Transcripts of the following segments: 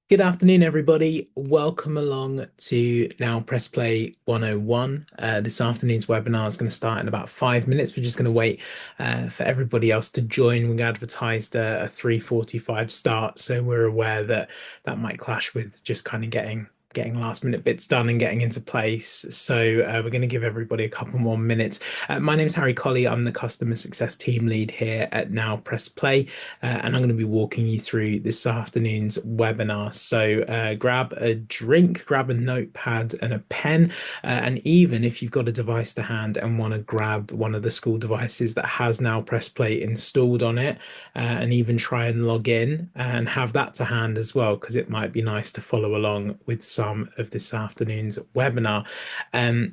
Good afternoon, everybody. Welcome along to Now Press Play 101. This afternoon's webinar is going to start in about 5 minutes. We're just going to wait for everybody else to join. We advertised a 3:45 start, so we're aware that that might clash with just kind of getting last minute bits done and getting into place. So we're going to give everybody a couple more minutes. My name's Harry Colley. I'm the customer success team lead here at Now Press Play, and I'm going to be walking you through this afternoon's webinar. So grab a drink, grab a notepad and a pen, and even if you've got a device to hand and want to grab one of the school devices that has Now Press Play installed on it, and even try and log in and have that to hand as well, because it might be nice to follow along with some of this afternoon's webinar.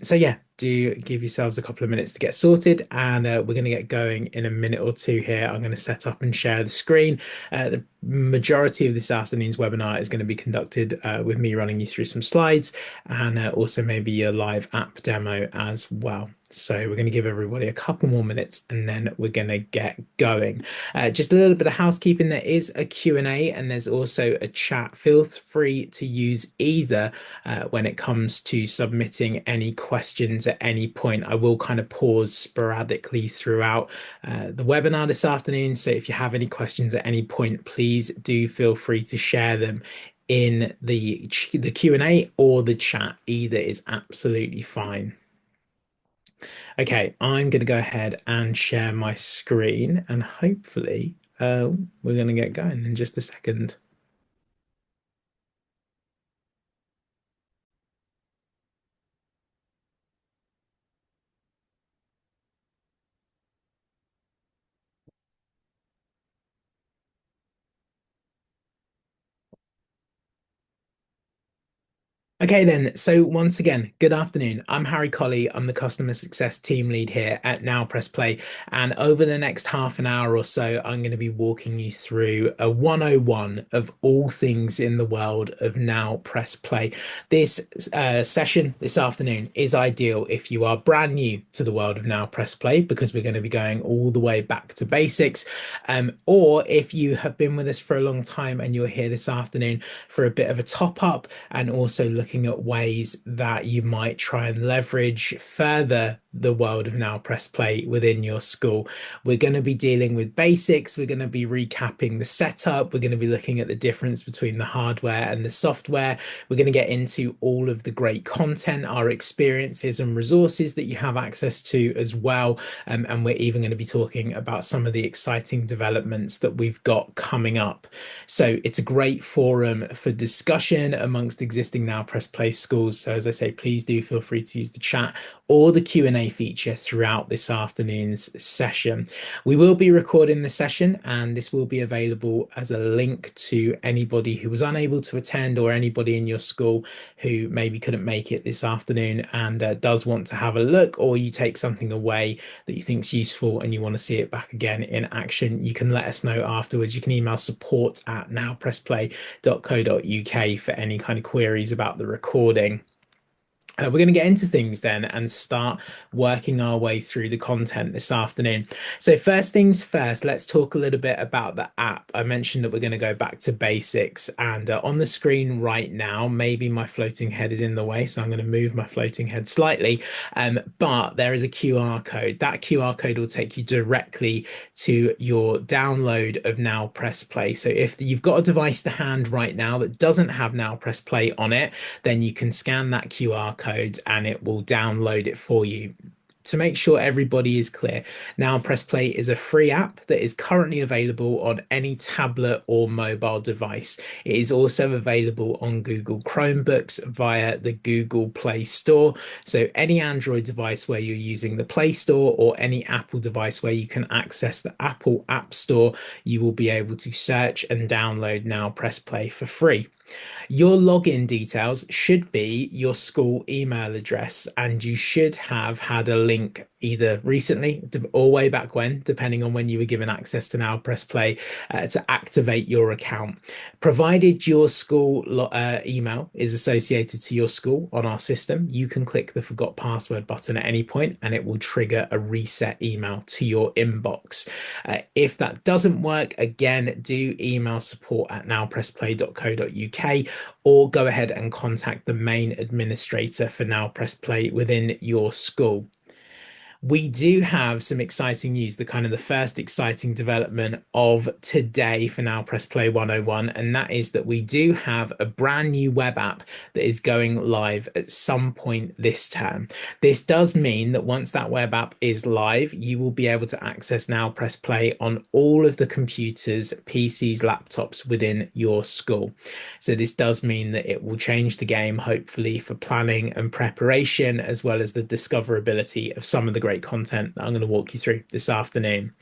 So yeah, do give yourselves a couple of minutes to get sorted, and we're going to get going in a minute or two here. I'm going to set up and share the screen. The majority of this afternoon's webinar is going to be conducted with me running you through some slides and also maybe a live app demo as well. So we're going to give everybody a couple more minutes and then we're going to get going. Just a little bit of housekeeping. There is a Q&A and there's also a chat. Feel free to use either when it comes to submitting any questions at any point. I will kind of pause sporadically throughout the webinar this afternoon. So if you have any questions at any point, please do feel free to share them in the Q&A or the chat. Either is absolutely fine. Okay, I'm going to go ahead and share my screen and hopefully we're going to get going in just a second. Okay, then. So, once again, good afternoon. I'm Harry Colley. I'm the customer success team lead here at Now Press Play. And over the next half an hour or so, I'm going to be walking you through a 101 of all things in the world of Now Press Play. This session this afternoon is ideal if you are brand new to the world of Now Press Play, because we're going to be going all the way back to basics. Or if you have been with us for a long time and you're here this afternoon for a bit of a top up and also looking at ways that you might try and leverage further the world of Now Press Play within your school. We're going to be dealing with basics. We're going to be recapping the setup. We're going to be looking at the difference between the hardware and the software. We're going to get into all of the great content, our experiences and resources that you have access to as well. And we're even going to be talking about some of the exciting developments that we've got coming up. So it's a great forum for discussion amongst existing Now Press Play schools. So as I say, please do feel free to use the chat or the Q&A feature throughout this afternoon's session. We will be recording the session and this will be available as a link to anybody who was unable to attend or anybody in your school who maybe couldn't make it this afternoon and does want to have a look, or you take something away that you think is useful and you want to see it back again in action. You can let us know afterwards. You can email support@nowpressplay.co.uk for any kind of queries about the recording. We're going to get into things then and start working our way through the content this afternoon. So first things first, let's talk a little bit about the app. I mentioned that we're going to go back to basics, and on the screen right now, maybe my floating head is in the way, so I'm going to move my floating head slightly. But there is a QR code. That QR code will take you directly to your download of Now Press Play. So if you've got a device to hand right now that doesn't have Now Press Play on it, then you can scan that QR code and it will download it for you. To make sure everybody is clear, Now Press Play is a free app that is currently available on any tablet or mobile device. It is also available on Google Chromebooks via the Google Play Store. So any Android device where you're using the Play Store or any Apple device where you can access the Apple App Store, you will be able to search and download Now Press Play for free. Your login details should be your school email address, and you should have had a link either recently or way back when, depending on when you were given access to Now Press Play, to activate your account. Provided your school email is associated to your school on our system, you can click the Forgot Password button at any point and it will trigger a reset email to your inbox. If that doesn't work, again, do email support@nowpressplay.co.uk or go ahead and contact the main administrator for Now Press Play within your school. We do have some exciting news, the kind of the first exciting development of today for Now Press Play 101, and that is that we do have a brand new web app that is going live at some point this term. This does mean that once that web app is live, you will be able to access Now Press Play on all of the computers, PCs, laptops within your school. So this does mean that it will change the game, hopefully, for planning and preparation, as well as the discoverability of some of the great content that I'm going to walk you through this afternoon.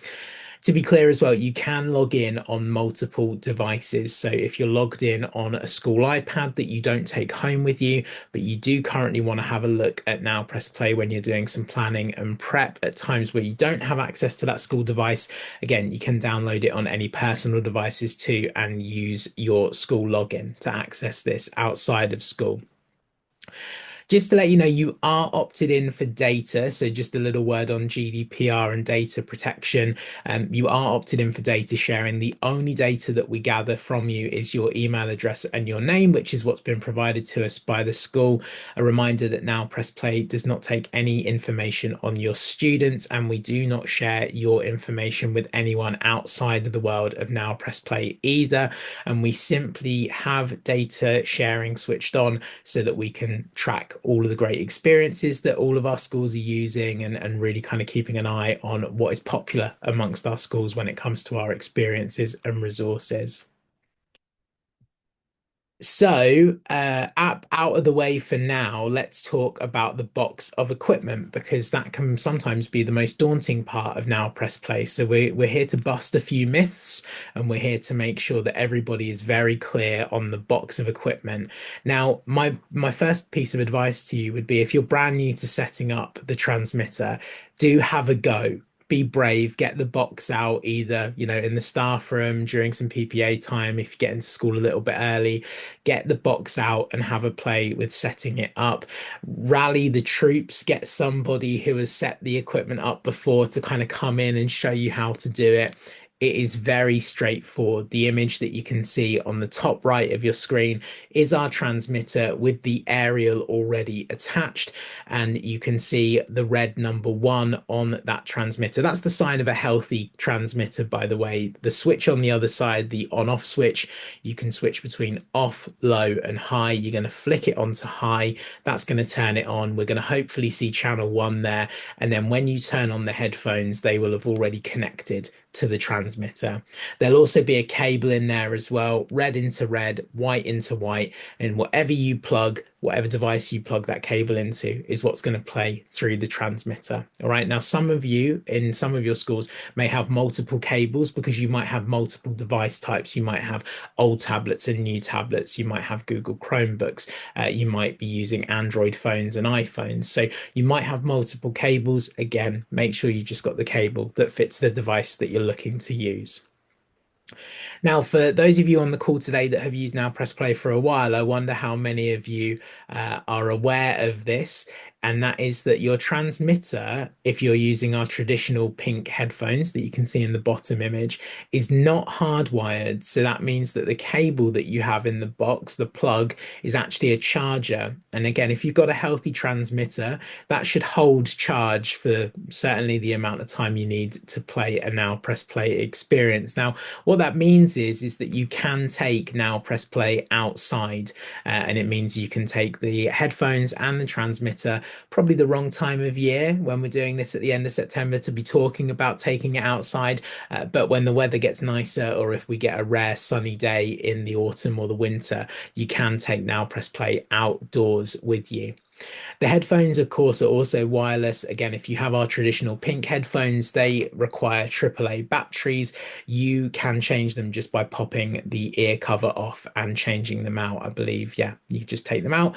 To be clear as well, you can log in on multiple devices. So if you're logged in on a school iPad that you don't take home with you, but you do currently want to have a look at Now Press Play when you're doing some planning and prep at times where you don't have access to that school device, again, you can download it on any personal devices too and use your school login to access this outside of school. Just to let you know, you are opted in for data. So just a little word on GDPR and data protection. You are opted in for data sharing. The only data that we gather from you is your email address and your name, which is what's been provided to us by the school. A reminder that Now Press Play does not take any information on your students, and we do not share your information with anyone outside of the world of Now Press Play either. And we simply have data sharing switched on so that we can track all of the great experiences that all of our schools are using and really kind of keeping an eye on what is popular amongst our schools when it comes to our experiences and resources. So, app out of the way for now, let's talk about the box of equipment because that can sometimes be the most daunting part of Now Press Play. So we're here to bust a few myths and we're here to make sure that everybody is very clear on the box of equipment. Now, my first piece of advice to you would be if you're brand new to setting up the transmitter, do have a go. Be brave, get the box out either, in the staff room during some PPA time if you get into school a little bit early, get the box out and have a play with setting it up. Rally the troops, get somebody who has set the equipment up before to kind of come in and show you how to do it. It is very straightforward. The image that you can see on the top right of your screen is our transmitter with the aerial already attached. And you can see the red number 1 on that transmitter. That's the sign of a healthy transmitter, by the way. The switch on the other side, the on-off switch, you can switch between off, low, and high. You're going to flick it onto high. That's going to turn it on. We're going to hopefully see channel 1 there. And then when you turn on the headphones, they will have already connected to the transmitter. There'll also be a cable in there as well, red into red, white into white, and whatever device you plug that cable into is what's going to play through the transmitter. All right. Now, some of you in some of your schools may have multiple cables because you might have multiple device types. You might have old tablets and new tablets. You might have Google Chromebooks. You might be using Android phones and iPhones. So you might have multiple cables. Again, make sure you just got the cable that fits the device that you're looking to use. Now, for those of you on the call today that have used Now Press Play for a while, I wonder how many of you are aware of this, and that is that your transmitter, if you're using our traditional pink headphones that you can see in the bottom image, is not hardwired. So that means that the cable that you have in the box, the plug, is actually a charger. And again, if you've got a healthy transmitter, that should hold charge for certainly the amount of time you need to play a Now Press Play experience. Now, what that means is that you can take Now Press Play outside, and it means you can take the headphones and the transmitter. Probably the wrong time of year when we're doing this at the end of September to be talking about taking it outside. But when the weather gets nicer, or if we get a rare sunny day in the autumn or the winter, you can take Now Press Play outdoors with you. The headphones, of course, are also wireless. Again, if you have our traditional pink headphones, they require AAA batteries. You can change them just by popping the ear cover off and changing them out, I believe. Yeah, you just take them out,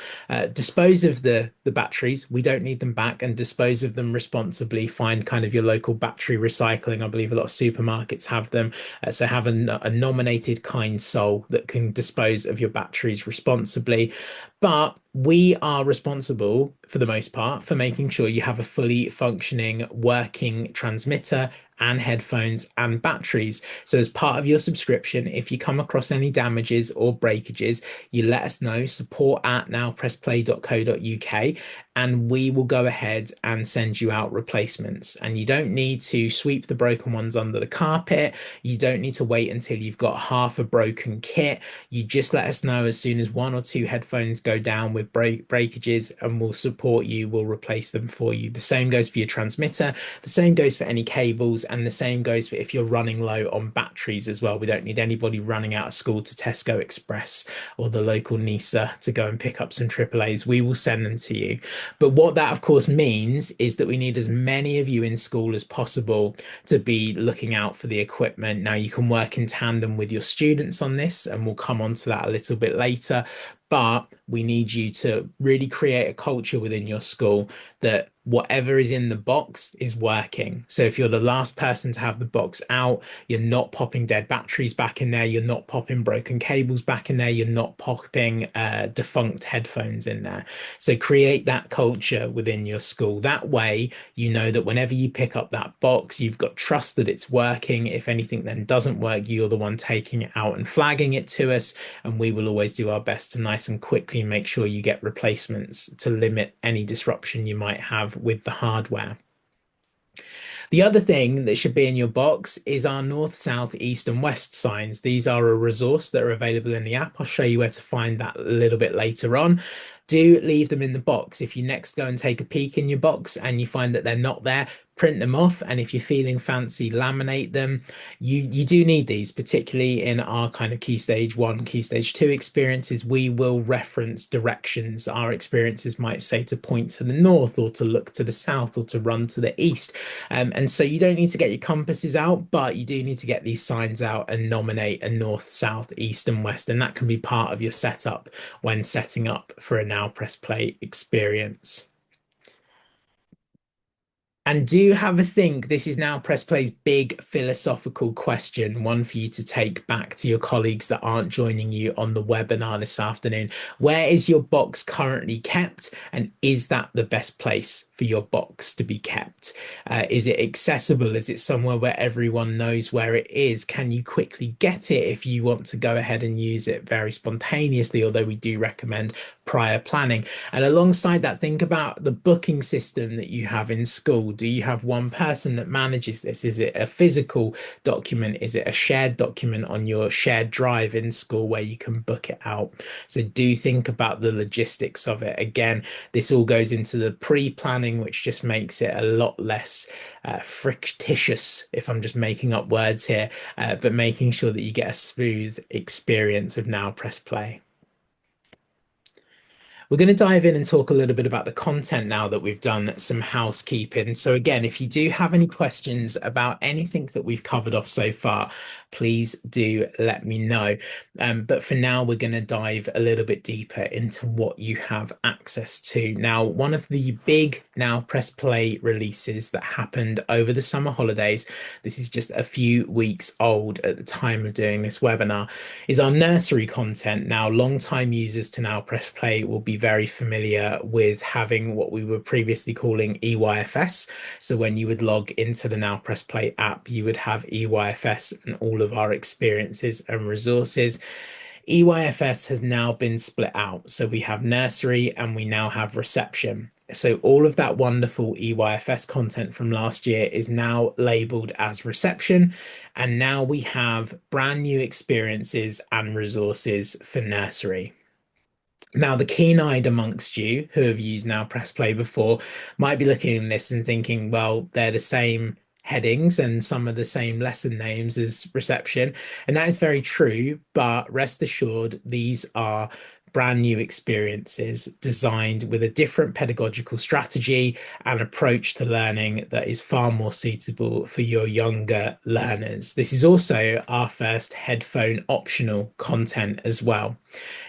dispose of the batteries. We don't need them back, and dispose of them responsibly. Find kind of your local battery recycling. I believe a lot of supermarkets have them. So have a nominated kind soul that can dispose of your batteries responsibly. But we are responsible, for the most part, for making sure you have a fully functioning, working transmitter and headphones and batteries. So, as part of your subscription, if you come across any damages or breakages, you let us know, support at nowpressplay.co.uk, and we will go ahead and send you out replacements. And you don't need to sweep the broken ones under the carpet. You don't need to wait until you've got half a broken kit. You just let us know as soon as one or two headphones go down with breakages, and we'll support you. We'll replace them for you. The same goes for your transmitter. The same goes for any cables, and the same goes for if you're running low on batteries as well. We don't need anybody running out of school to Tesco Express or the local Nisa to go and pick up some AAAs. We will send them to you. But what that, of course, means is that we need as many of you in school as possible to be looking out for the equipment. Now, you can work in tandem with your students on this, and we'll come on to that a little bit later. But we need you to really create a culture within your school that whatever is in the box is working. So if you're the last person to have the box out, you're not popping dead batteries back in there, you're not popping broken cables back in there, you're not popping defunct headphones in there. So create that culture within your school. That way, you know that whenever you pick up that box, you've got trust that it's working. If anything then doesn't work, you're the one taking it out and flagging it to us, and we will always do our best to nice and quickly make sure you get replacements to limit any disruption you might have with the hardware. The other thing that should be in your box is our north, south, east, and west signs. These are a resource that are available in the app. I'll show you where to find that a little bit later on. Do leave them in the box. If you next go and take a peek in your box and you find that they're not there, print them off. And if you're feeling fancy, laminate them. You do need these, particularly in our kind of key stage one, key stage two experiences. We will reference directions. Our experiences might say to point to the north or to look to the south or to run to the east. And so you don't need to get your compasses out, but you do need to get these signs out and nominate a north, south, east, and west. And that can be part of your setup when setting up for a Now Press Play experience. And do have a think. This is Now Press Play's big philosophical question, one for you to take back to your colleagues that aren't joining you on the webinar this afternoon. Where is your box currently kept? And is that the best place for your box to be kept? Is it accessible? Is it somewhere where everyone knows where it is? Can you quickly get it if you want to go ahead and use it very spontaneously? Although we do recommend prior planning. And alongside that, think about the booking system that you have in school. Do you have one person that manages this? Is it a physical document? Is it a shared document on your shared drive in school where you can book it out? So do think about the logistics of it. Again, this all goes into the pre-planning, which just makes it a lot less fictitious, if I'm just making up words here, but making sure that you get a smooth experience of Now Press Play. We're going to dive in and talk a little bit about the content now that we've done some housekeeping. So again, if you do have any questions about anything that we've covered off so far, please do let me know. But for now, we're going to dive a little bit deeper into what you have access to. Now, one of the big Now Press Play releases that happened over the summer holidays, this is just a few weeks old at the time of doing this webinar, is our nursery content. Now, long-time users to Now Press Play will be very familiar with having what we were previously calling EYFS. So when you would log into the Now Press Play app, you would have EYFS and all of our experiences and resources. EYFS has now been split out. So we have nursery and we now have reception. So all of that wonderful EYFS content from last year is now labeled as reception. And now we have brand new experiences and resources for nursery. Now, the keen-eyed amongst you who have used Now Press Play before might be looking at this and thinking, well, they're the same headings and some of the same lesson names as reception. And that is very true, but rest assured, these are brand new experiences designed with a different pedagogical strategy and approach to learning that is far more suitable for your younger learners. This is also our first headphone optional content as well.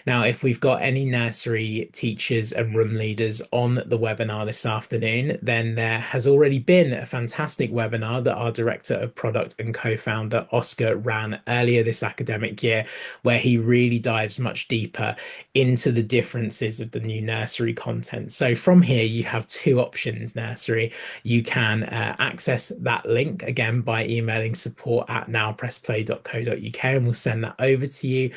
Now, if we've got any nursery teachers and room leaders on the webinar this afternoon, then there has already been a fantastic webinar that our Director of Product and co-founder Oscar ran earlier this academic year, where he really dives much deeper into the differences of the new nursery content. So from here, you have two options, nursery. You can access that link again by emailing support@nowpressplay.co.uk and we'll send that over to you.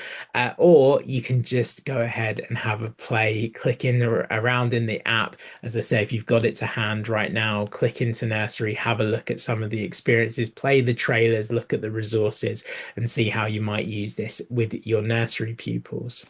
Or you can just go ahead and have a play, click in around in the app. As I say, if you've got it to hand right now, click into nursery, have a look at some of the experiences, play the trailers, look at the resources, and see how you might use this with your nursery pupils.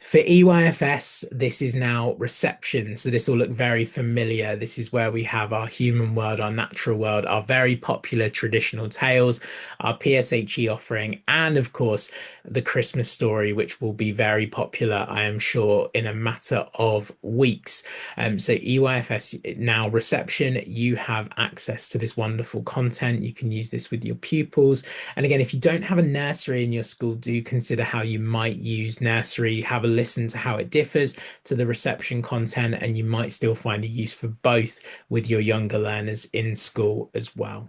For EYFS, this is now reception. So this will look very familiar. This is where we have our human world, our natural world, our very popular traditional tales, our PSHE offering, and of course, the Christmas story, which will be very popular, I am sure, in a matter of weeks. So EYFS now reception, you have access to this wonderful content. You can use this with your pupils. And again, if you don't have a nursery in your school, do consider how you might use nursery. Have a listen to how it differs to the reception content, and you might still find a use for both with your younger learners in school as well.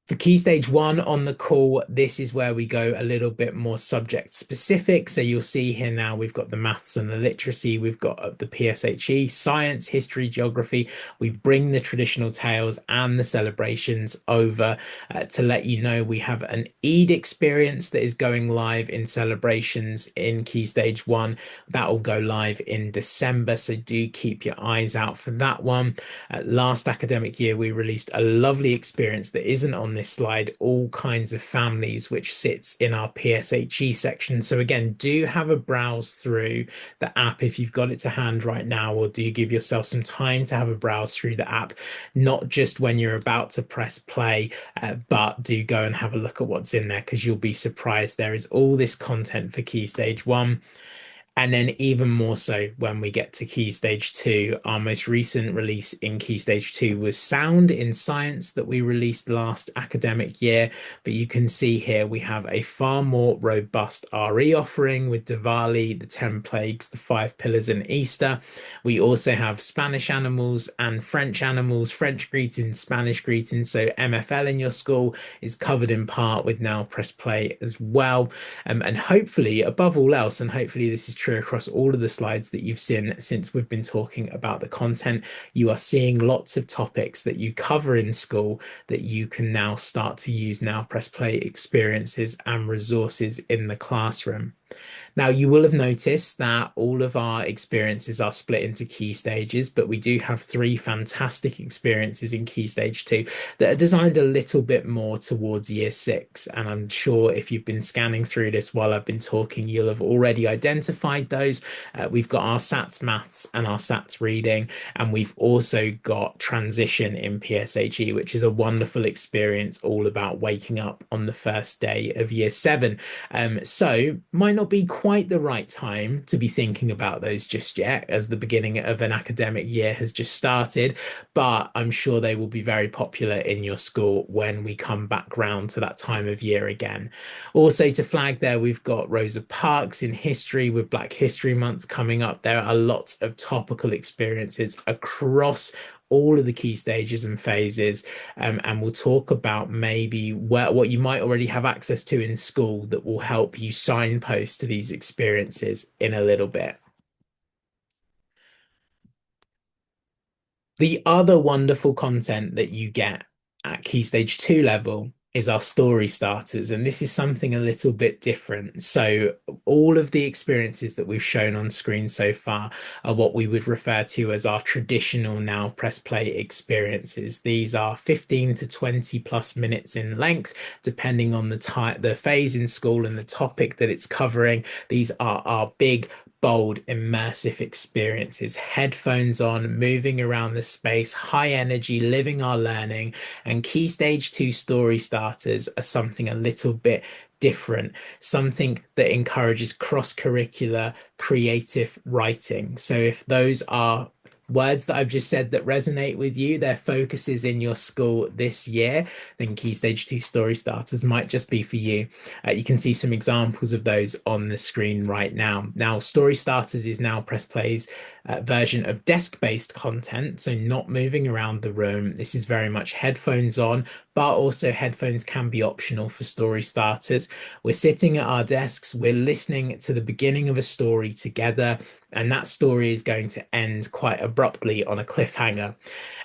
For Key Stage 1 on the call, this is where we go a little bit more subject specific. So you'll see here now we've got the maths and the literacy, we've got the PSHE, science, history, geography. We bring the traditional tales and the celebrations over to let you know we have an Eid experience that is going live in celebrations in Key Stage 1. That will go live in December. So do keep your eyes out for that one. Last academic year, we released a lovely experience that isn't on this slide, all kinds of families, which sits in our PSHE section. So again, do have a browse through the app if you've got it to hand right now, or do give yourself some time to have a browse through the app, not just when you're about to press play, but do go and have a look at what's in there because you'll be surprised. There is all this content for Key Stage 1. And then even more so when we get to Key Stage 2, our most recent release in Key Stage 2 was Sound in Science that we released last academic year. But you can see here we have a far more robust RE offering with Diwali, the 10 plagues, the 5 pillars, and Easter. We also have Spanish animals and French animals, French greetings, Spanish greetings. So MFL in your school is covered in part with Now Press Play as well. And hopefully, above all else, and hopefully this is true across all of the slides that you've seen since we've been talking about the content, you are seeing lots of topics that you cover in school that you can now start to use Now Press Play experiences and resources in the classroom. Now, you will have noticed that all of our experiences are split into key stages, but we do have three fantastic experiences in Key Stage 2 that are designed a little bit more towards Year 6. And I'm sure if you've been scanning through this while I've been talking, you'll have already identified those. We've got our SATs maths and our SATs reading, and we've also got transition in PSHE, which is a wonderful experience all about waking up on the first day of Year 7. So might not be quite the right time to be thinking about those just yet, as the beginning of an academic year has just started, but I'm sure they will be very popular in your school when we come back round to that time of year again. Also to flag there, we've got Rosa Parks in history with Black History Month coming up. There are lots of topical experiences across all of the key stages and phases, and we'll talk about maybe what you might already have access to in school that will help you signpost to these experiences in a little bit. The other wonderful content that you get at Key Stage 2 level is our story starters, and this is something a little bit different. So all of the experiences that we've shown on screen so far are what we would refer to as our traditional Now Press Play experiences. These are 15 to 20 plus minutes in length, depending on the phase in school and the topic that it's covering. These are our big bold, immersive experiences, headphones on, moving around the space, high energy, living our learning. And Key Stage 2 story starters are something a little bit different, something that encourages cross-curricular creative writing. So if those are words that I've just said that resonate with you, their focus is in your school this year, then Key Stage 2 story starters might just be for you. You can see some examples of those on the screen right now. Now, Story Starters is now Press Play's version of desk-based content, so not moving around the room. This is very much headphones on, but also headphones can be optional for Story Starters. We're sitting at our desks, we're listening to the beginning of a story together, and that story is going to end quite abruptly on a cliffhanger.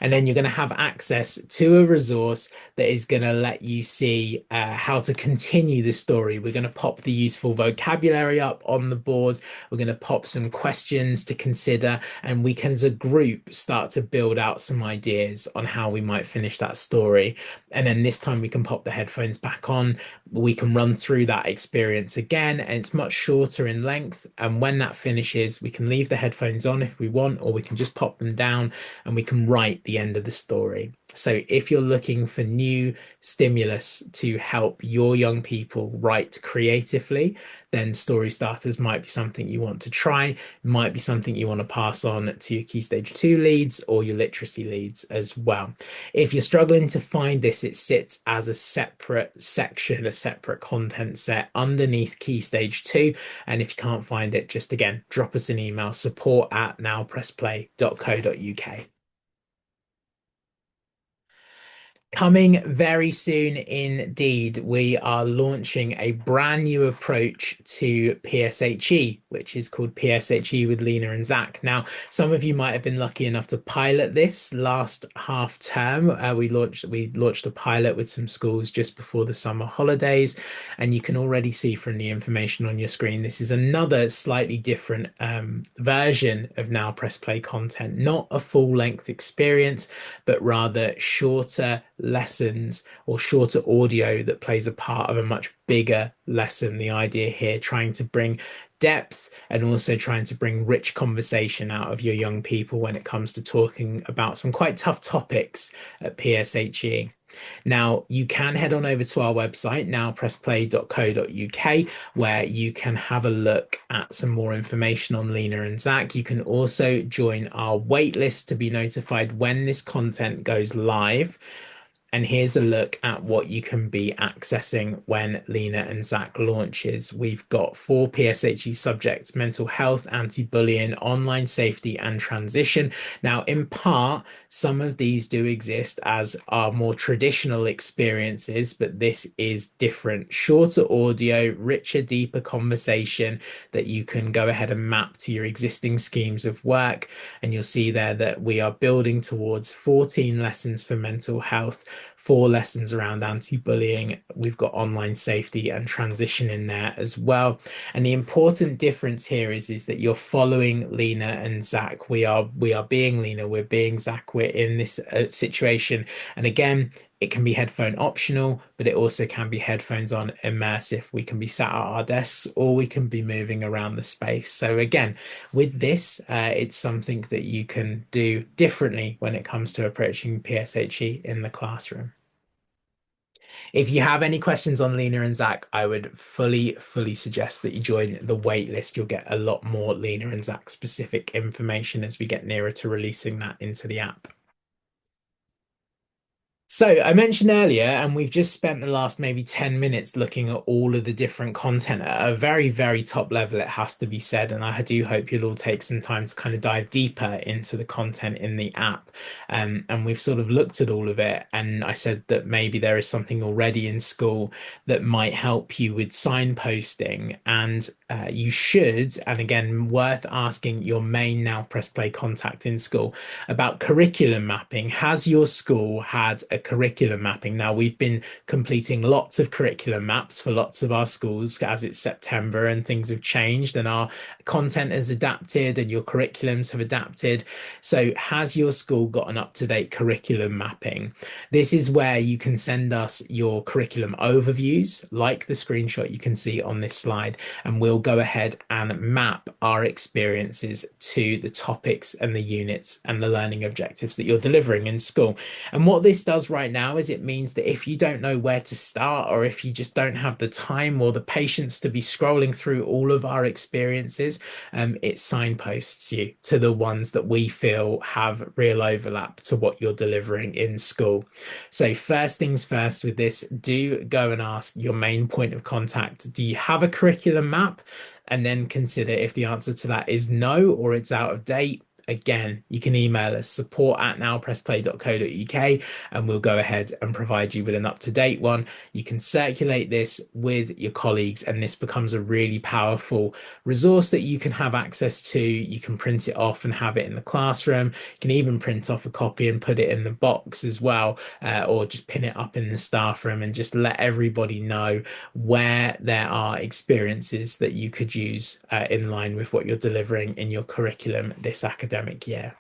And then you're going to have access to a resource that is going to let you see how to continue the story. We're going to pop the useful vocabulary up on the board. We're going to pop some questions to consider, and we can, as a group, start to build out some ideas on how we might finish that story. And then this time we can pop the headphones back on. We can run through that experience again, and it's much shorter in length. And when that finishes, we can leave the headphones on if we want, or we can just pop them down and we can write the end of the story. So if you're looking for new stimulus to help your young people write creatively, then Story Starters might be something you want to try, might be something you want to pass on to your Key Stage 2 leads or your literacy leads as well. If you're struggling to find this, it sits as a separate section, a separate content set underneath Key Stage 2. And if you can't find it, just again, drop us an email, support@nowpressplay.co.uk. Coming very soon indeed, we are launching a brand new approach to PSHE, which is called PSHE with Lena and Zach. Now, some of you might have been lucky enough to pilot this last half term. We launched a pilot with some schools just before the summer holidays, and you can already see from the information on your screen, this is another slightly different version of Now Press Play content, not a full length experience, but rather shorter lessons or shorter audio that plays a part of a much bigger lesson. The idea here trying to bring depth and also trying to bring rich conversation out of your young people when it comes to talking about some quite tough topics at PSHE. Now, you can head on over to our website, nowpressplay.co.uk, where you can have a look at some more information on Lena and Zach. You can also join our waitlist to be notified when this content goes live. And here's a look at what you can be accessing when Lena and Zach launches. We've got 4 PSHE subjects: mental health, anti-bullying, online safety, and transition. Now, in part, some of these do exist as our more traditional experiences, but this is different. Shorter audio, richer, deeper conversation that you can go ahead and map to your existing schemes of work. And you'll see there that we are building towards 14 lessons for mental health, 4 lessons around anti-bullying. We've got online safety and transition in there as well. And the important difference here is that you're following Lena and Zach. We are being Lena, we're being Zach. We're in this situation. And again, it can be headphone optional, but it also can be headphones on immersive. We can be sat at our desks or we can be moving around the space. So again, with this, it's something that you can do differently when it comes to approaching PSHE in the classroom. If you have any questions on Lena and Zach, I would fully suggest that you join the wait list. You'll get a lot more Lena and Zach specific information as we get nearer to releasing that into the app. So I mentioned earlier, and we've just spent the last maybe 10 minutes looking at all of the different content at a very top level, it has to be said. And I do hope you'll all take some time to kind of dive deeper into the content in the app. And we've sort of looked at all of it. And I said that maybe there is something already in school that might help you with signposting. And you should, and again, worth asking your main Now Press Play contact in school about curriculum mapping. Has your school had a curriculum mapping. Now, we've been completing lots of curriculum maps for lots of our schools as it's September and things have changed and our content has adapted and your curriculums have adapted. So, has your school got an up-to-date curriculum mapping? This is where you can send us your curriculum overviews, like the screenshot you can see on this slide, and we'll go ahead and map our experiences to the topics and the units and the learning objectives that you're delivering in school. And what this does right now is it means that if you don't know where to start, or if you just don't have the time or the patience to be scrolling through all of our experiences, it signposts you to the ones that we feel have real overlap to what you're delivering in school. So, first things first with this, do go and ask your main point of contact, do you have a curriculum map? And then consider if the answer to that is no or it's out of date. Again, you can email us support@nowpressplay.co.uk and we'll go ahead and provide you with an up-to-date one. You can circulate this with your colleagues, and this becomes a really powerful resource that you can have access to. You can print it off and have it in the classroom. You can even print off a copy and put it in the box as well, or just pin it up in the staff room and just let everybody know where there are experiences that you could use in line with what you're delivering in your curriculum this academic year.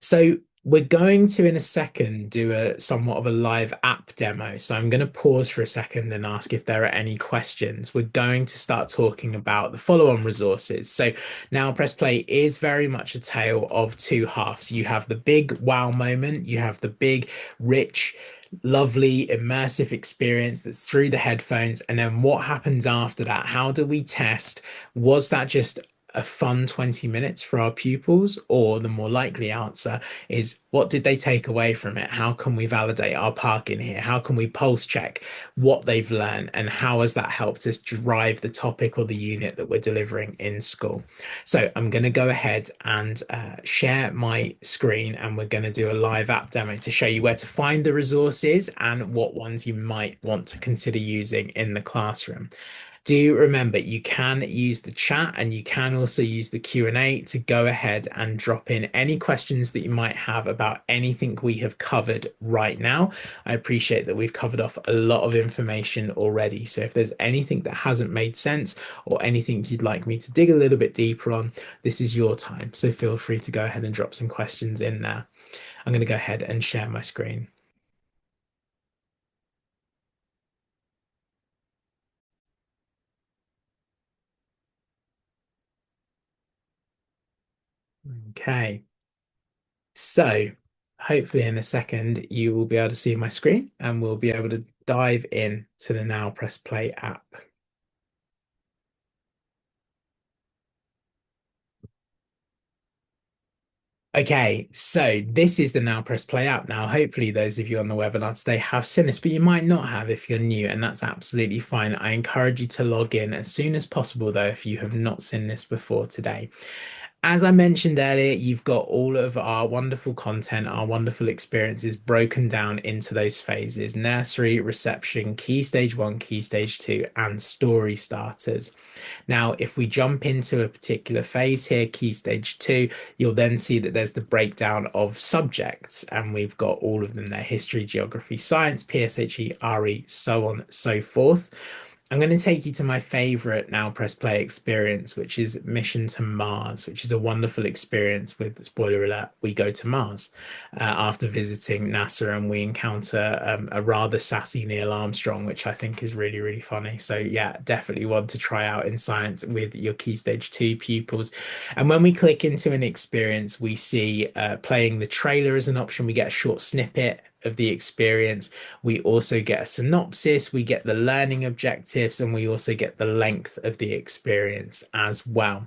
So we're going to, in a second, do a somewhat of a live app demo. So I'm going to pause for a second and ask if there are any questions. We're going to start talking about the follow-on resources. So now Press Play is very much a tale of two halves. You have the big wow moment, you have the big, rich, lovely, immersive experience that's through the headphones. And then what happens after that? How do we test? Was that just a fun 20 minutes for our pupils? Or the more likely answer is, what did they take away from it? How can we validate our park in here? How can we pulse check what they've learned? And how has that helped us drive the topic or the unit that we're delivering in school? So I'm going to go ahead and share my screen, and we're going to do a live app demo to show you where to find the resources and what ones you might want to consider using in the classroom. Do remember, you can use the chat and you can also use the Q&A to go ahead and drop in any questions that you might have about anything we have covered right now. I appreciate that we've covered off a lot of information already. So if there's anything that hasn't made sense or anything you'd like me to dig a little bit deeper on, this is your time. So feel free to go ahead and drop some questions in there. I'm going to go ahead and share my screen. Okay. So hopefully in a second you will be able to see my screen and we'll be able to dive in to the Now Press Play app. Okay, so this is the Now Press Play app. Now, hopefully those of you on the webinar today have seen this, but you might not have if you're new, and that's absolutely fine. I encourage you to log in as soon as possible, though, if you have not seen this before today. As I mentioned earlier, you've got all of our wonderful content, our wonderful experiences broken down into those phases: nursery, reception, key stage one, key stage two, and story starters. Now, if we jump into a particular phase here, key stage two, you'll then see that there's the breakdown of subjects, and we've got all of them there: history, geography, science, PSHE, RE, so on, so forth. I'm going to take you to my favorite Now Press Play experience, which is Mission to Mars, which is a wonderful experience with, spoiler alert, we go to Mars after visiting NASA, and we encounter a rather sassy Neil Armstrong, which I think is really, really funny. So yeah, definitely one to try out in science with your Key Stage 2 pupils. And when we click into an experience, we see playing the trailer as an option. We get a short snippet of the experience. We also get a synopsis, we get the learning objectives, and we also get the length of the experience as well.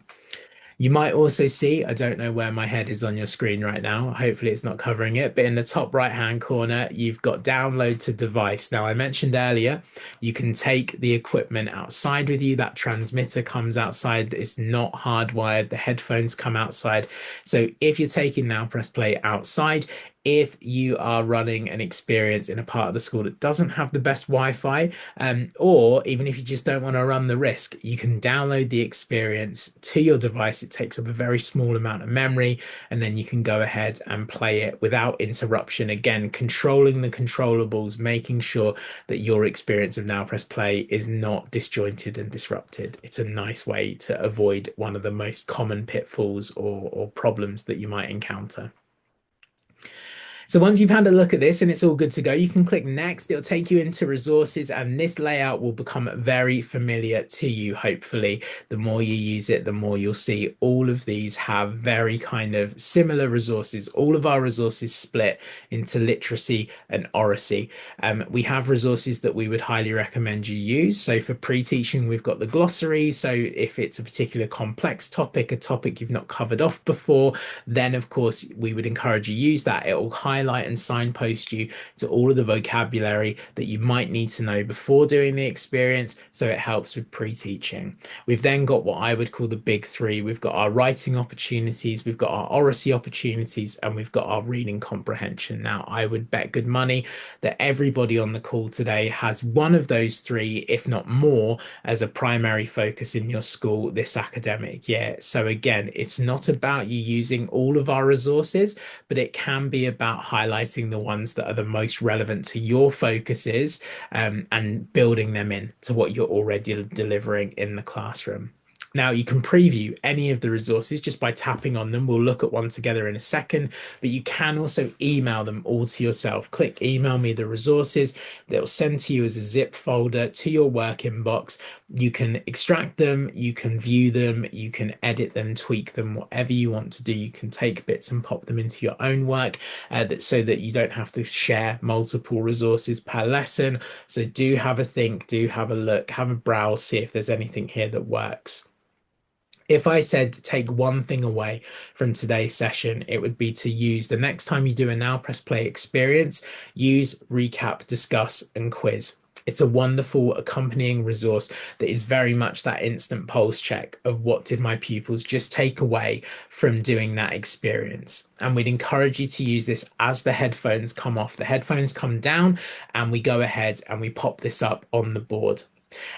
You might also see, I don't know where my head is on your screen right now. Hopefully it's not covering it, but in the top right hand corner, you've got download to device. Now, I mentioned earlier, you can take the equipment outside with you. That transmitter comes outside. It's not hardwired. The headphones come outside. So if you're taking Now Press Play outside, if you are running an experience in a part of the school that doesn't have the best Wi-Fi, or even if you just don't want to run the risk, you can download the experience to your device. It takes up a very small amount of memory, and then you can go ahead and play it without interruption. Again, controlling the controllables, making sure that your experience of Now Press Play is not disjointed and disrupted. It's a nice way to avoid one of the most common pitfalls or problems that you might encounter. So once you've had a look at this and it's all good to go, you can click next. It'll take you into resources and this layout will become very familiar to you. Hopefully, the more you use it, the more you'll see all of these have very kind of similar resources. All of our resources split into literacy and oracy. We have resources that we would highly recommend you use. So for pre-teaching, we've got the glossary. So if it's a particular complex topic, a topic you've not covered off before, then of course we would encourage you use that. It will highlight and signpost you to all of the vocabulary that you might need to know before doing the experience. So it helps with pre-teaching. We've then got what I would call the big three. We've got our writing opportunities, we've got our oracy opportunities, and we've got our reading comprehension. Now, I would bet good money that everybody on the call today has one of those three, if not more, as a primary focus in your school this academic year. So again, it's not about you using all of our resources, but it can be about highlighting the ones that are the most relevant to your focuses, and building them in to what you're already delivering in the classroom. Now, you can preview any of the resources just by tapping on them. We'll look at one together in a second, but you can also email them all to yourself. Click email me the resources. They'll send to you as a zip folder to your work inbox. You can extract them, you can view them, you can edit them, tweak them, whatever you want to do. You can take bits and pop them into your own work, so that you don't have to share multiple resources per lesson. So do have a think, do have a look, have a browse, see if there's anything here that works. If I said take one thing away from today's session, it would be to use the next time you do a Now Press Play experience, use recap, discuss, and quiz. It's a wonderful accompanying resource that is very much that instant pulse check of what did my pupils just take away from doing that experience. And we'd encourage you to use this as the headphones come off. The headphones come down and we go ahead and we pop this up on the board.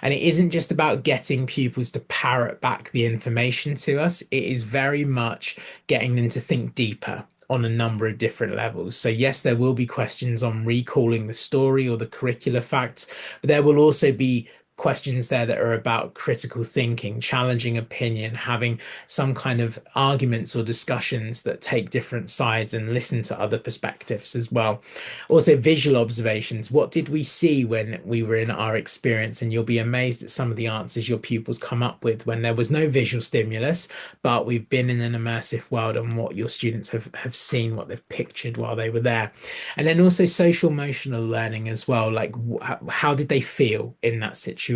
And it isn't just about getting pupils to parrot back the information to us, it is very much getting them to think deeper on a number of different levels. So yes, there will be questions on recalling the story or the curricular facts, but there will also be questions there that are about critical thinking, challenging opinion, having some kind of arguments or discussions that take different sides and listen to other perspectives as well. Also, visual observations. What did we see when we were in our experience? And you'll be amazed at some of the answers your pupils come up with when there was no visual stimulus, but we've been in an immersive world and what your students have seen, what they've pictured while they were there. And then also social emotional learning as well. Like how did they feel in that situation?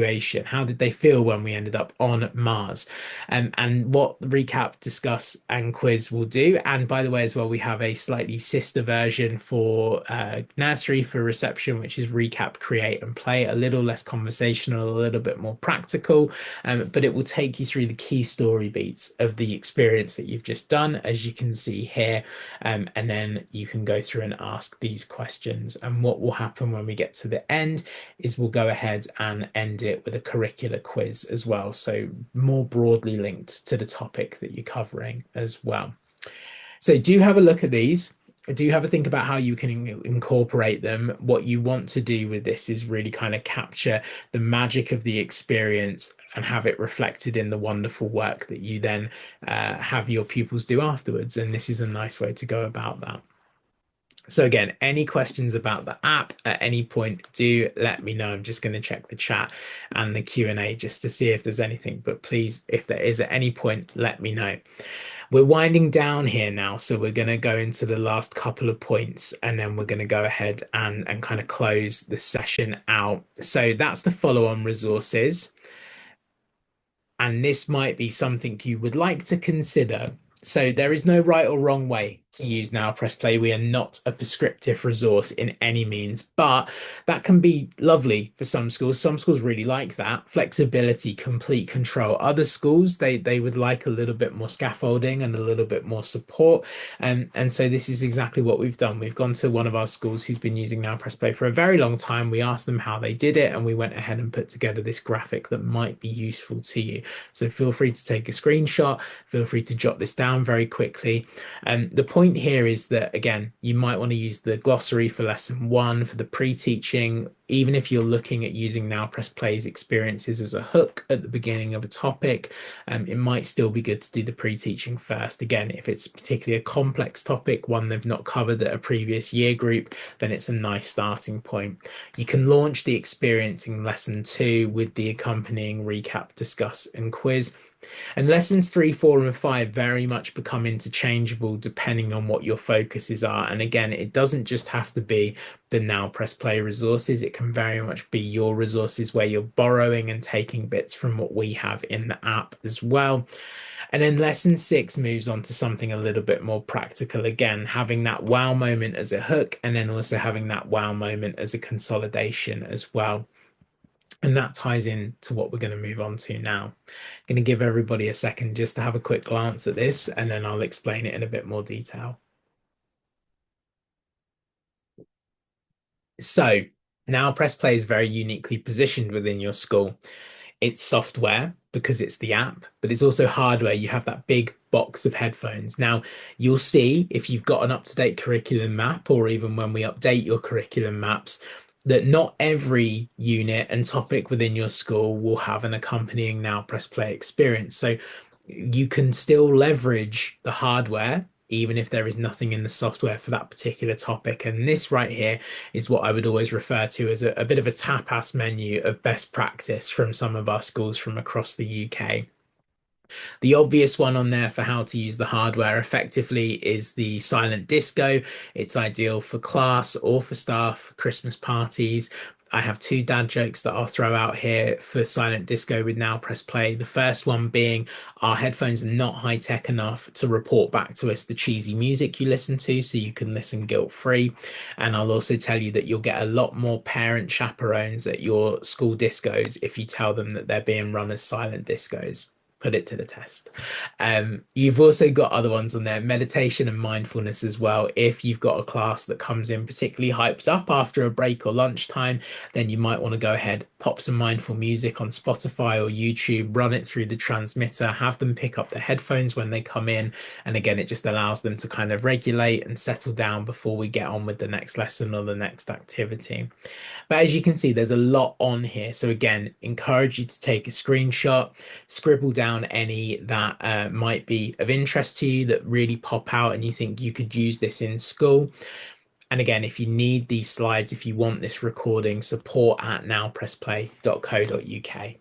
How did they feel when we ended up on Mars? And what recap, discuss, and quiz will do. And by the way, as well, we have a slightly sister version for nursery for reception, which is recap, create, and play. A little less conversational, a little bit more practical, but it will take you through the key story beats of the experience that you've just done, as you can see here. And then you can go through and ask these questions. And what will happen when we get to the end is we'll go ahead and end it with a curricular quiz as well. So more broadly linked to the topic that you're covering as well. So do have a look at these. Do have a think about how you can incorporate them. What you want to do with this is really kind of capture the magic of the experience and have it reflected in the wonderful work that you then have your pupils do afterwards. And this is a nice way to go about that. So again, any questions about the app at any point, do let me know. I'm just going to check the chat and the Q&A just to see if there's anything. But please, if there is at any point, let me know. We're winding down here now, so we're going to go into the last couple of points and then we're going to go ahead and kind of close the session out. So that's the follow-on resources. And this might be something you would like to consider. So there is no right or wrong way to use now press play. We are not a prescriptive resource in any means, but that can be lovely for some schools. Some schools really like that flexibility, complete control. Other schools, they would like a little bit more scaffolding and a little bit more support. And so this is exactly what we've done. We've gone to one of our schools who's been using now press play for a very long time. We asked them how they did it, and we went ahead and put together this graphic that might be useful to you. So feel free to take a screenshot, feel free to jot this down very quickly. The point here is that, again, you might want to use the glossary for lesson one for the pre-teaching, even if you're looking at using Now Press Play's experiences as a hook at the beginning of a topic. It might still be good to do the pre-teaching first. Again, if it's particularly a complex topic, one they've not covered at a previous year group, then it's a nice starting point. You can launch the experience in lesson two with the accompanying recap, discuss, and quiz. And lessons three, four, and five very much become interchangeable depending on what your focuses are. And again, it doesn't just have to be the Now Press Play resources, it can very much be your resources where you're borrowing and taking bits from what we have in the app as well. And then lesson six moves on to something a little bit more practical. Again, having that wow moment as a hook, and then also having that wow moment as a consolidation as well. And that ties in to what we're going to move on to now. I'm going to give everybody a second just to have a quick glance at this, and then I'll explain it in a bit more detail. So now Press Play is very uniquely positioned within your school. It's software because it's the app, but it's also hardware. You have that big box of headphones. Now, you'll see if you've got an up-to-date curriculum map, or even when we update your curriculum maps, that not every unit and topic within your school will have an accompanying Now Press Play experience. So you can still leverage the hardware, even if there is nothing in the software for that particular topic. And this right here is what I would always refer to as a bit of a tapas menu of best practice from some of our schools from across the UK. The obvious one on there for how to use the hardware effectively is the silent disco. It's ideal for class or for staff, Christmas parties. I have two dad jokes that I'll throw out here for silent disco with Now Press Play. The first one being our headphones are not high tech enough to report back to us the cheesy music you listen to, so you can listen guilt free. And I'll also tell you that you'll get a lot more parent chaperones at your school discos if you tell them that they're being run as silent discos. Put it to the test. You've also got other ones on there, meditation and mindfulness as well. If you've got a class that comes in particularly hyped up after a break or lunchtime, then you might want to go ahead, pop some mindful music on Spotify or YouTube, run it through the transmitter, have them pick up the headphones when they come in. And again, it just allows them to kind of regulate and settle down before we get on with the next lesson or the next activity. But as you can see, there's a lot on here. So again, encourage you to take a screenshot, scribble down any that might be of interest to you that really pop out and you think you could use this in school. And again, if you need these slides, if you want this recording, support at nowpressplay.co.uk.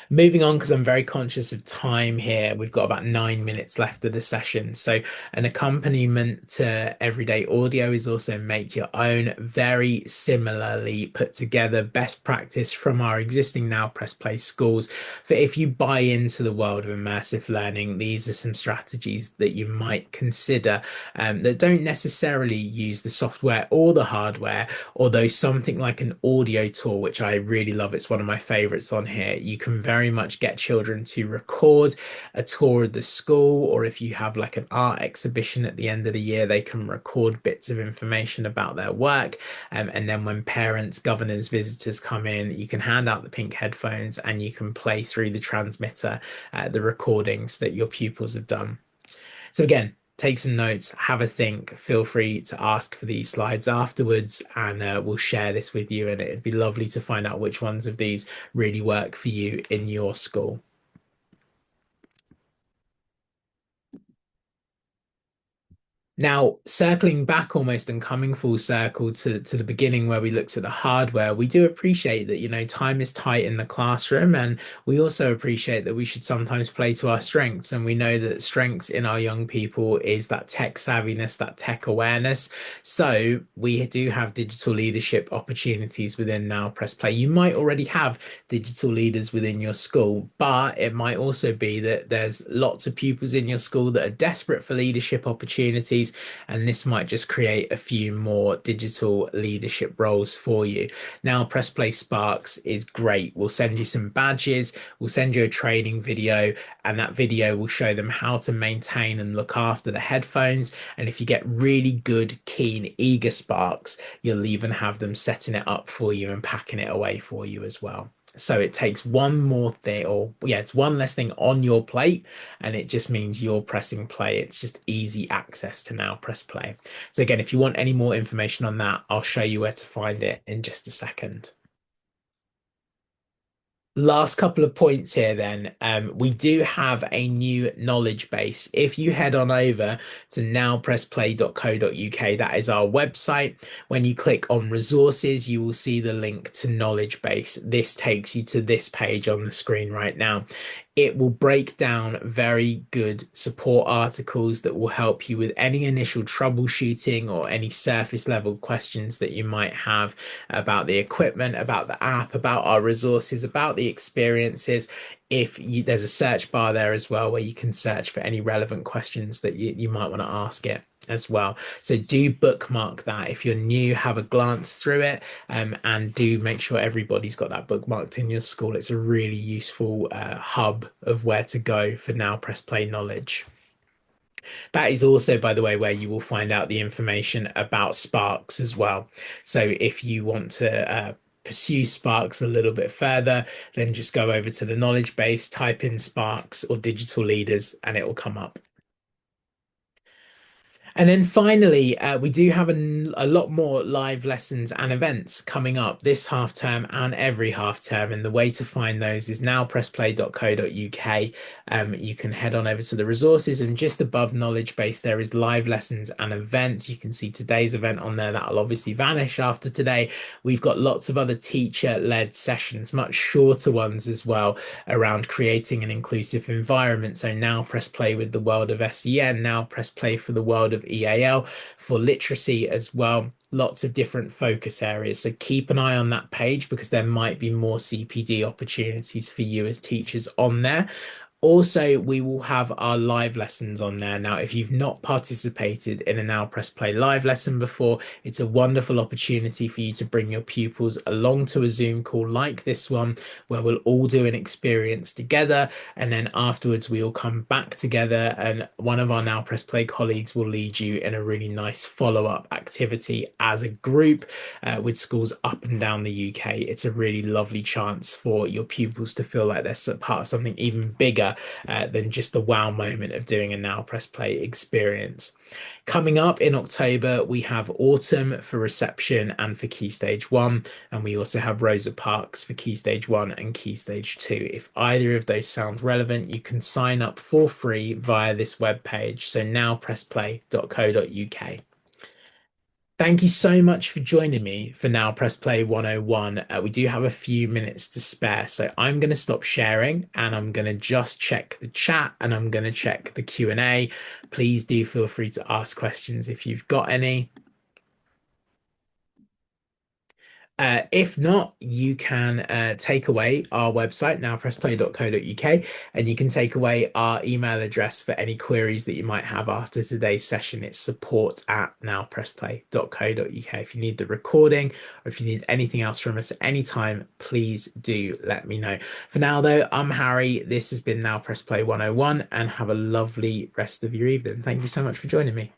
Moving on, because I'm very conscious of time here, we've got about 9 minutes left of the session. So, an accompaniment to everyday audio is also make your own, very similarly put together best practice from our existing Now Press Play schools. For if you buy into the world of immersive learning, these are some strategies that you might consider that don't necessarily use the software or the hardware, although something like an audio tour, which I really love, it's one of my favorites on here. You can very much get children to record a tour of the school, or if you have like an art exhibition at the end of the year, they can record bits of information about their work. And then when parents, governors, visitors come in, you can hand out the pink headphones and you can play through the transmitter the recordings that your pupils have done. So again, take some notes, have a think, feel free to ask for these slides afterwards, and we'll share this with you. And it'd be lovely to find out which ones of these really work for you in your school. Now, circling back almost and coming full circle to the beginning where we looked at the hardware, we do appreciate that, time is tight in the classroom, and we also appreciate that we should sometimes play to our strengths. And we know that strengths in our young people is that tech savviness, that tech awareness. So we do have digital leadership opportunities within Now Press Play. You might already have digital leaders within your school, but it might also be that there's lots of pupils in your school that are desperate for leadership opportunities, and this might just create a few more digital leadership roles for you. Now, Press Play Sparks is great. We'll send you some badges, we'll send you a training video, and that video will show them how to maintain and look after the headphones. And if you get really good, keen, eager Sparks, you'll even have them setting it up for you and packing it away for you as well. So it takes one more thing, or yeah, it's one less thing on your plate, and it just means you're pressing play. It's just easy access to Now Press Play. So again, if you want any more information on that, I'll show you where to find it in just a second. Last couple of points here then. We do have a new knowledge base. If you head on over to nowpressplay.co.uk, that is our website. When you click on resources, you will see the link to knowledge base. This takes you to this page on the screen right now. It will break down very good support articles that will help you with any initial troubleshooting or any surface level questions that you might have about the equipment, about the app, about our resources, about the experiences. If you, there's a search bar there as well where you can search for any relevant questions that you might want to ask it as well. So do bookmark that. If you're new, have a glance through it, and do make sure everybody's got that bookmarked in your school. It's a really useful hub of where to go for Now Press Play knowledge. That is also, by the way, where you will find out the information about Sparks as well. So if you want to pursue Sparks a little bit further, then just go over to the knowledge base, type in Sparks or digital leaders, and it will come up. And then finally, we do have a lot more live lessons and events coming up this half term and every half term. And the way to find those is nowpressplay.co.uk. You can head on over to the resources, and just above knowledge base, there is live lessons and events. You can see today's event on there. That'll obviously vanish after today. We've got lots of other teacher-led sessions, much shorter ones as well, around creating an inclusive environment. So now press play with the world of SEN, now press play for the world of EAL, for literacy as well. Lots of different focus areas. So keep an eye on that page because there might be more CPD opportunities for you as teachers on there. Also, we will have our live lessons on there. Now, if you've not participated in a Now Press Play live lesson before, it's a wonderful opportunity for you to bring your pupils along to a Zoom call like this one, where we'll all do an experience together. And then afterwards, we'll come back together, and one of our Now Press Play colleagues will lead you in a really nice follow-up activity as a group with schools up and down the UK. It's a really lovely chance for your pupils to feel like they're part of something even bigger than just the wow moment of doing a Now Press Play experience. Coming up in October, we have Autumn for reception and for Key Stage 1, and we also have Rosa Parks for Key Stage 1 and Key Stage 2. If either of those sound relevant, you can sign up for free via this web page, so nowpressplay.co.uk. Thank you so much for joining me for Now Press Play 101. We do have a few minutes to spare, so I'm going to stop sharing and I'm going to just check the chat and I'm going to check the Q&A. Please do feel free to ask questions if you've got any. If not, you can take away our website, nowpressplay.co.uk, and you can take away our email address for any queries that you might have after today's session. It's support@nowpressplay.co.uk. If you need the recording or if you need anything else from us at any time, please do let me know. For now, though, I'm Harry. This has been Now Press Play 101, and have a lovely rest of your evening. Thank you so much for joining me.